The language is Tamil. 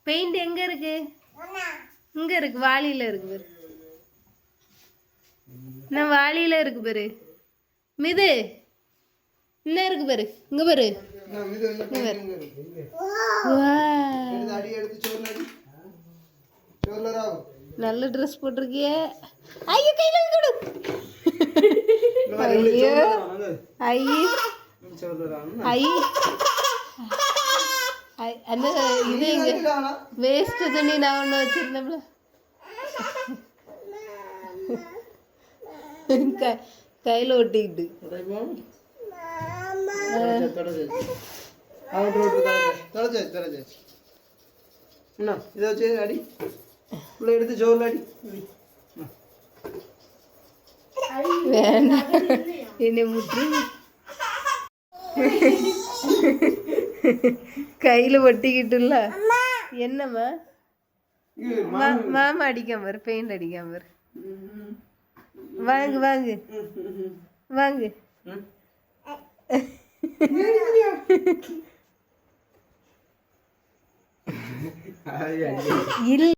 பெயிண்ட் எங்க இருக்கு? இங்க இருக்கு, வாளியில இருக்கு பாரு. என்ன வாளியில இருக்கு பாரு. மிது என்ன இருக்கு பாரு, இங்க பாரு. நல்ல ட்ரெஸ் போட்டிருக்கியே. ஐயோ கையில கொடு. ஐயோ ஐயோ ஐயோ அந்த இது இங்க வேஸ்ட் துணி நான் ஒன்று வச்சிருந்தேன்ல. கையில் ஒட்டிக்கிட்டு இதை வச்சு அடி எடுத்து ஜோர்ல அடி. வேண்டாம் என்னை முற்று. கையில் ஒட்டிக்கிட்டுல. என்னம்மா மாமா அடிக்காம பாரு, பெயிண்ட் அடிக்காம பாரு. வாங்கு வாங்கு வாங்கு. இல்லை